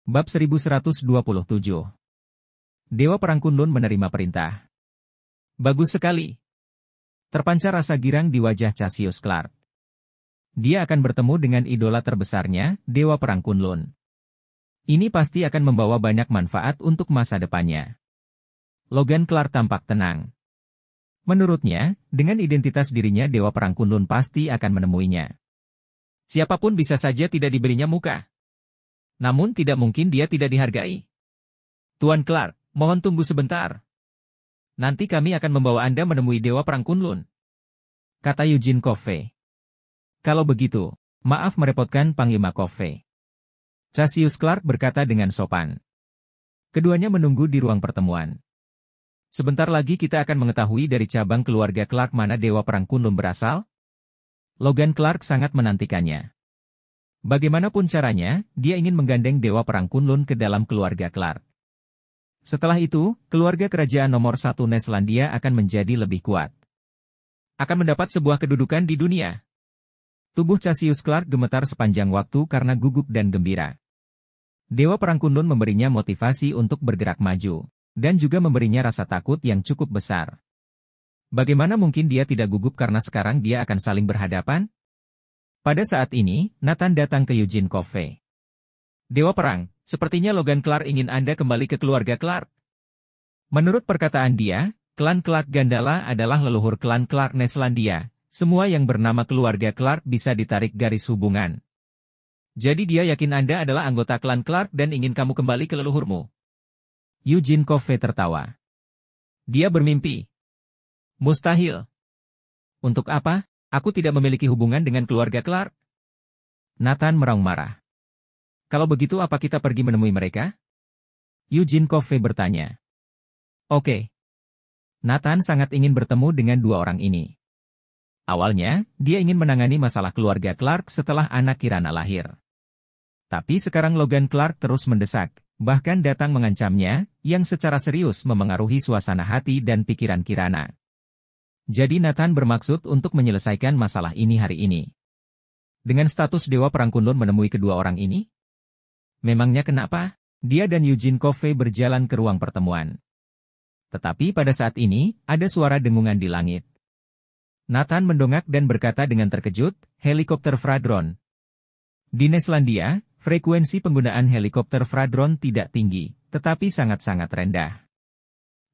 Bab 1127. Dewa Perang Kunlun menerima perintah. Bagus sekali. Terpancar rasa girang di wajah Cassius Clark. Dia akan bertemu dengan idola terbesarnya, Dewa Perang Kunlun. Ini pasti akan membawa banyak manfaat untuk masa depannya. Logan Clark tampak tenang. Menurutnya, dengan identitas dirinya Dewa Perang Kunlun pasti akan menemuinya. Siapapun bisa saja tidak diberinya muka. Namun tidak mungkin dia tidak dihargai. Tuan Clark, mohon tunggu sebentar. Nanti kami akan membawa Anda menemui Dewa Perang Kunlun, kata Eugene Coffey. Kalau begitu, maaf merepotkan Panglima Coffey. Cassius Clark berkata dengan sopan. Keduanya menunggu di ruang pertemuan. Sebentar lagi kita akan mengetahui dari cabang keluarga Clark mana Dewa Perang Kunlun berasal. Logan Clark sangat menantikannya. Bagaimanapun caranya, dia ingin menggandeng Dewa Perang Kunlun ke dalam keluarga Clark. Setelah itu, keluarga kerajaan nomor 1 Neslandia akan menjadi lebih kuat. Akan mendapat sebuah kedudukan di dunia. Tubuh Cassius Clark gemetar sepanjang waktu karena gugup dan gembira. Dewa Perang Kunlun memberinya motivasi untuk bergerak maju, dan juga memberinya rasa takut yang cukup besar. Bagaimana mungkin dia tidak gugup karena sekarang dia akan saling berhadapan? Pada saat ini, Nathan datang ke Eugene Coffey. Dewa Perang, sepertinya Logan Clark ingin Anda kembali ke keluarga Clark. Menurut perkataan dia, klan Clark Gandala adalah leluhur klan Clark Neslandia. Semua yang bernama keluarga Clark bisa ditarik garis hubungan. Jadi dia yakin Anda adalah anggota klan Clark dan ingin kamu kembali ke leluhurmu. Eugene Coffey tertawa. Dia bermimpi. Mustahil. Untuk apa? Aku tidak memiliki hubungan dengan keluarga Clark. Nathan meraung marah. Kalau begitu apa kita pergi menemui mereka? Eugene Coffey bertanya. Oke. Nathan sangat ingin bertemu dengan dua orang ini. Awalnya, dia ingin menangani masalah keluarga Clark setelah anak Kirana lahir. Tapi sekarang Logan Clark terus mendesak, bahkan datang mengancamnya, yang secara serius memengaruhi suasana hati dan pikiran Kirana. Jadi Nathan bermaksud untuk menyelesaikan masalah ini hari ini. Dengan status Dewa Perang Kunlun menemui kedua orang ini? Memangnya kenapa? Dia dan Eugene Coffey berjalan ke ruang pertemuan. Tetapi pada saat ini, ada suara dengungan di langit. Nathan mendongak dan berkata dengan terkejut, helikopter Fradron. Di Neslandia, frekuensi penggunaan helikopter Fradron tidak tinggi, tetapi sangat-sangat rendah.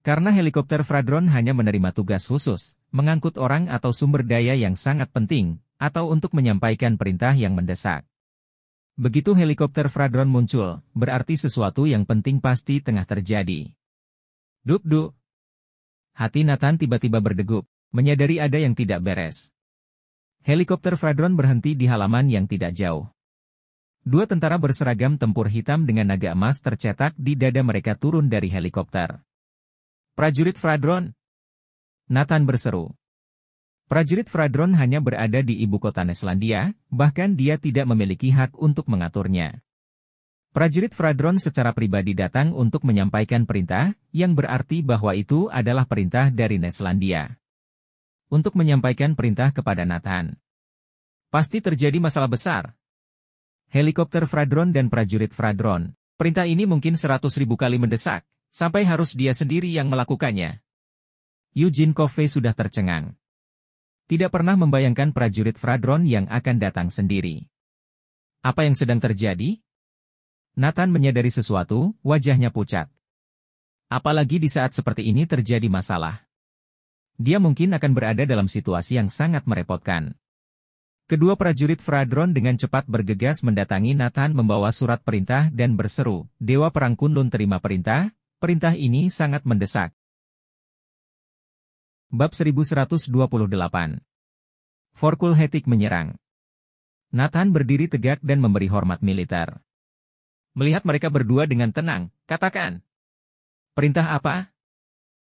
Karena helikopter Fradron hanya menerima tugas khusus, mengangkut orang atau sumber daya yang sangat penting, atau untuk menyampaikan perintah yang mendesak. Begitu helikopter Fradron muncul, berarti sesuatu yang penting pasti tengah terjadi. Duk-duk. Hati Nathan tiba-tiba berdegup, menyadari ada yang tidak beres. Helikopter Fradron berhenti di halaman yang tidak jauh. Dua tentara berseragam tempur hitam dengan naga emas tercetak di dada mereka turun dari helikopter. Prajurit Fradron. Nathan berseru. Prajurit Fradron hanya berada di ibu kota Neslandia, bahkan dia tidak memiliki hak untuk mengaturnya. Prajurit Fradron secara pribadi datang untuk menyampaikan perintah, yang berarti bahwa itu adalah perintah dari Neslandia. Untuk menyampaikan perintah kepada Nathan. Pasti terjadi masalah besar. Helikopter Fradron dan prajurit Fradron. Perintah ini mungkin 100.000 kali mendesak. Sampai harus dia sendiri yang melakukannya. Eugene Coffey sudah tercengang. Tidak pernah membayangkan prajurit Fradron yang akan datang sendiri. Apa yang sedang terjadi? Nathan menyadari sesuatu, wajahnya pucat. Apalagi di saat seperti ini terjadi masalah. Dia mungkin akan berada dalam situasi yang sangat merepotkan. Kedua prajurit Fradron dengan cepat bergegas mendatangi Nathan membawa surat perintah dan berseru, Dewa Perang Kunlun terima perintah. Perintah ini sangat mendesak. Bab 1128. Vorkul Hetik menyerang. Nathan berdiri tegak dan memberi hormat militer. Melihat mereka berdua dengan tenang, katakan. Perintah apa?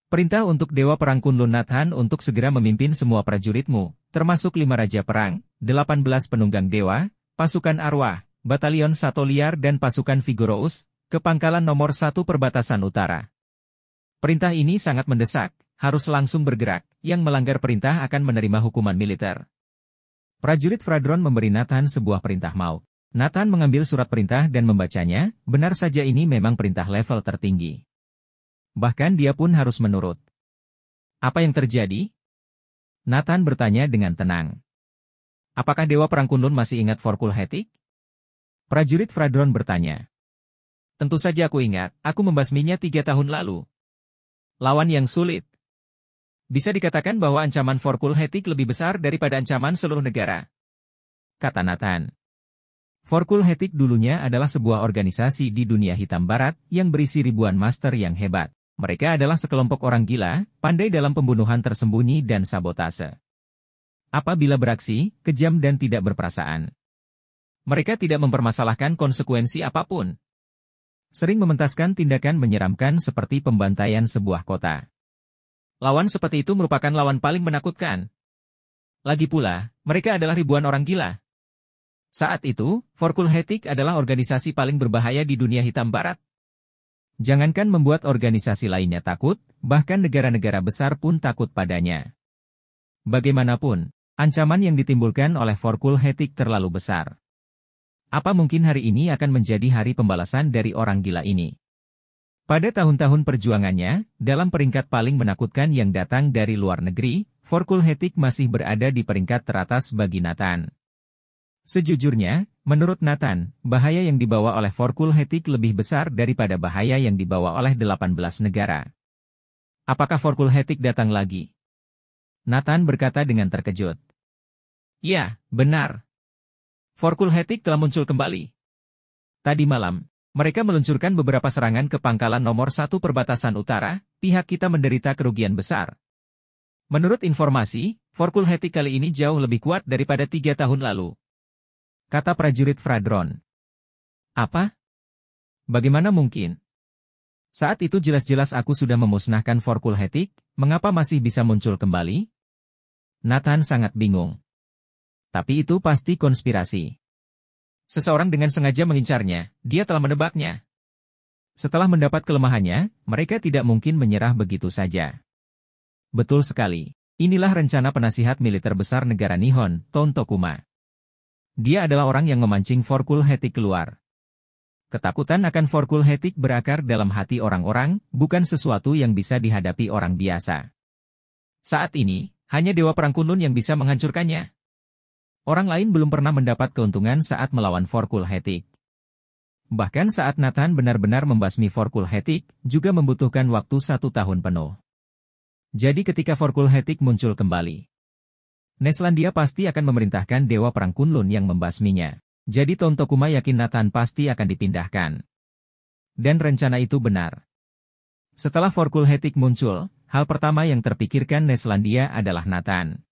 Perintah untuk Dewa Perang Kunlun Nathan untuk segera memimpin semua prajuritmu, termasuk 5 Raja Perang, 18 penunggang dewa, pasukan arwah, batalion Satoliar dan pasukan Vigorous, ke pangkalan nomor 1 perbatasan utara. Perintah ini sangat mendesak, harus langsung bergerak, yang melanggar perintah akan menerima hukuman militer. Prajurit Fradron memberi Nathan sebuah perintah maut. Nathan mengambil surat perintah dan membacanya, benar saja ini memang perintah level tertinggi. Bahkan dia pun harus menurut. Apa yang terjadi? Nathan bertanya dengan tenang. Apakah Dewa Perang Kunlun masih ingat Forkul Hetik? Prajurit Fradron bertanya. Tentu saja aku ingat, aku membasminya 3 tahun lalu. Lawan yang sulit. Bisa dikatakan bahwa ancaman Forkul Hetik lebih besar daripada ancaman seluruh negara. Kata Nathan. Forkul Hetik dulunya adalah sebuah organisasi di dunia hitam barat yang berisi ribuan master yang hebat. Mereka adalah sekelompok orang gila, pandai dalam pembunuhan tersembunyi dan sabotase. Apabila beraksi, kejam dan tidak berperasaan. Mereka tidak mempermasalahkan konsekuensi apapun. Sering mementaskan tindakan menyeramkan seperti pembantaian sebuah kota. Lawan seperti itu merupakan lawan paling menakutkan. Lagi pula, mereka adalah ribuan orang gila. Saat itu, Forkul Hetik adalah organisasi paling berbahaya di dunia hitam barat. Jangankan membuat organisasi lainnya takut, bahkan negara-negara besar pun takut padanya. Bagaimanapun, ancaman yang ditimbulkan oleh Forkul Hetik terlalu besar. Apa mungkin hari ini akan menjadi hari pembalasan dari orang gila ini? Pada tahun-tahun perjuangannya, dalam peringkat paling menakutkan yang datang dari luar negeri, Forkul Hetik masih berada di peringkat teratas bagi Nathan. Sejujurnya, menurut Nathan, bahaya yang dibawa oleh Forkul Hetik lebih besar daripada bahaya yang dibawa oleh 18 negara. Apakah Forkul Hetik datang lagi? Nathan berkata dengan terkejut. Ya, benar. Forkul Hetik telah muncul kembali. Tadi malam, mereka meluncurkan beberapa serangan ke pangkalan nomor 1 perbatasan utara, pihak kita menderita kerugian besar. Menurut informasi, Forkul Hetik kali ini jauh lebih kuat daripada 3 tahun lalu. Kata prajurit Fradron. Apa? Bagaimana mungkin? Saat itu jelas-jelas aku sudah memusnahkan Forkul Hetik, mengapa masih bisa muncul kembali? Nathan sangat bingung. Tapi itu pasti konspirasi. Seseorang dengan sengaja mengincarnya, dia telah menebaknya. Setelah mendapat kelemahannya, mereka tidak mungkin menyerah begitu saja. Betul sekali. Inilah rencana penasihat militer besar negara Nihon, Ton Tokuma. Dia adalah orang yang memancing Forkul Hetik keluar. Ketakutan akan Forkul Hetik berakar dalam hati orang-orang, bukan sesuatu yang bisa dihadapi orang biasa. Saat ini, hanya Dewa Perang Kunlun yang bisa menghancurkannya. Orang lain belum pernah mendapat keuntungan saat melawan Forkul Hetik. Bahkan saat Nathan benar-benar membasmi Forkul Hetik, juga membutuhkan waktu 1 tahun penuh. Jadi ketika Forkul Hetik muncul kembali, Neslandia pasti akan memerintahkan Dewa Perang Kunlun yang membasminya. Jadi Ton Tokuma yakin Nathan pasti akan dipindahkan. Dan rencana itu benar. Setelah Forkul Hetik muncul, hal pertama yang terpikirkan Neslandia adalah Nathan.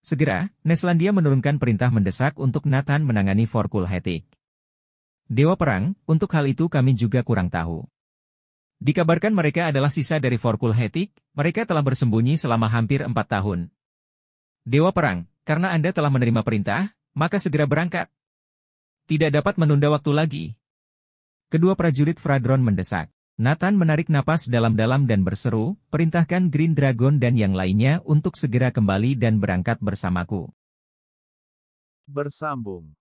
Segera, Neslandia menurunkan perintah mendesak untuk Nathan menangani Forkul Hetik. Dewa Perang, untuk hal itu kami juga kurang tahu. Dikabarkan mereka adalah sisa dari Forkul Hetik, mereka telah bersembunyi selama hampir 4 tahun. Dewa Perang, karena Anda telah menerima perintah, maka segera berangkat. Tidak dapat menunda waktu lagi. Kedua prajurit Fradron mendesak. Nathan menarik napas dalam-dalam dan berseru, perintahkan Green Dragon dan yang lainnya untuk segera kembali dan berangkat bersamaku. Bersambung.